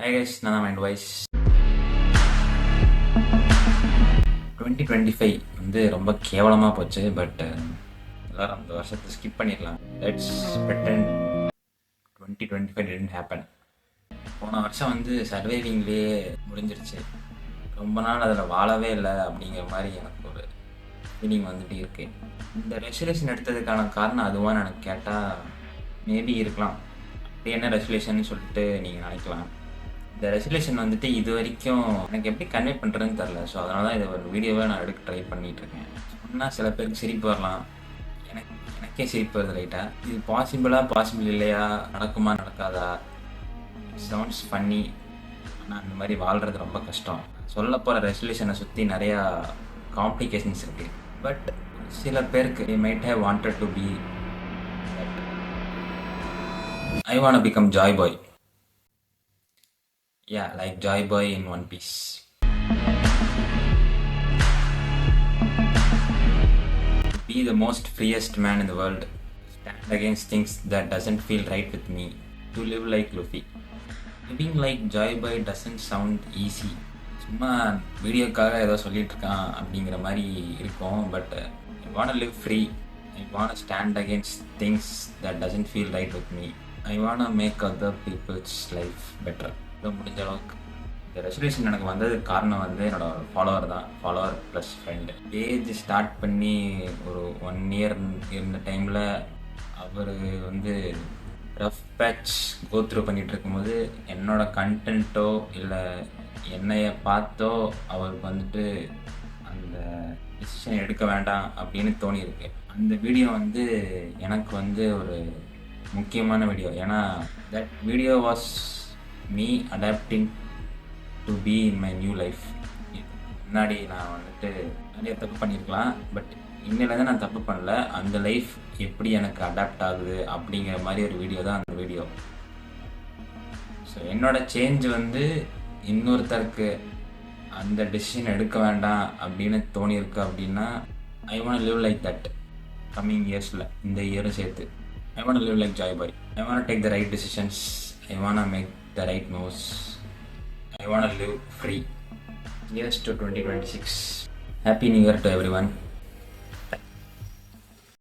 Hi guys, நான் mind voice 2025 வந்து ரொம்ப கேவலமாக போச்சு. பட் எல்லாரும் அந்த வருஷத்தை ஸ்கிப் பண்ணிடலாம். Let's pretend 2025 didn't happen. போன வருஷம் வந்து சர்வைவிங்லேயே முடிஞ்சிருச்சு. ரொம்ப நாள் அதில் வாழவே இல்லை அப்படிங்கிற மாதிரி எனக்கு ஒரு ஃபீலிங் வந்துட்டு இருக்கு. இந்த ரெசல்யூஷன் எடுத்ததுக்கான காரணம் அதுவான்னு எனக்கு கேட்டால் மேபி இருக்கலாம். அப்படி என்ன ரெசல்யூஷன் சொல்லிட்டு நீங்கள் நினைக்கலாம். இந்த ரெசல்யூஷன் வந்துட்டு இது வரைக்கும் எனக்கு எப்படி கன்வே பண்ணுறதுன்னு தெரில. ஸோ அதனால தான் இதை ஒரு வீடியோவை நான் எடுக்க ட்ரை பண்ணிகிட்ருக்கேன். சொன்னால் சில பேருக்கு சிரிப்பு வரலாம், எனக்கே சிரிப்பு வருது லைட்டாக. இது பாசிபிள் இல்லையா, நடக்குமா நடக்காதா, சவுண்ட்ஸ் பண்ணி. ஆனால் அந்த மாதிரி வாழ்கிறது ரொம்ப கஷ்டம். சொல்ல போகிற ரெசல்யூஷனை சுற்றி நிறையா காம்ப்ளிகேஷன்ஸ் இருக்குது. பட் சில பேருக்கு they might have wanted to be I want to become Joy Boy. Yeah, like Joy Boy in One Piece. Be the most freest man in the world. Stand against things that doesn't feel right with me. To live like Luffy. Living like Joy Boy doesn't sound easy. சும்மா வீடியோக்காக ஏதோ சொல்லிட்டு இருக்கான் அப்படிங்கிற மாதிரி இருக்கும். But I want to live free. I want to stand against things that doesn't feel right with me. I want to make other people's life better. முடிஞ்ச அளவுக்கு இந்த ரெசல்யூஷன் எனக்கு வந்ததுக்கு காரணம் வந்து என்னோடய follower plus friend. Page start பண்ணி ஒரு 1 year இருந்த டைமில் அவர் வந்து ரஃப் பேட்ச் கோத்ரூ பண்ணிகிட்டு இருக்கும்போது என்னோடய கண்டென்ட்டோ இல்லை என்னைய பார்த்தோ அவருக்கு வந்துட்டு அந்த டிசிஷன் எடுக்க வேண்டாம் அப்படின்னு தோணியிருக்கு. அந்த வீடியோ வந்து எனக்கு வந்து ஒரு முக்கியமான வீடியோ. ஏன்னா that video was me adapting to be in my new life. முன்னாடி நான் வந்துட்டு நிறைய தப்பு பண்ணியிருக்கலாம், பட் இன்னிலேருந்து நான் தப்பு பண்ணல. அந்த லைஃப் எப்படி எனக்கு அடாப்ட் ஆகுது அப்படிங்கிற மாதிரி ஒரு வீடியோ தான் அந்த வீடியோ. ஸோ என்னோடய சேஞ்ச் வந்து இன்னொருத்தருக்கு அந்த டெசிஷன் எடுக்க வேண்டாம் அப்படின்னு தோணியிருக்கு அப்படின்னா I want live like that coming இயர்ஸில், இந்த இயரும் சேர்த்து. I want to live like Joy Boy. I want to take the right decisions. I want to make the right moves. I want to live free. Here's to 2026. Happy New Year to everyone.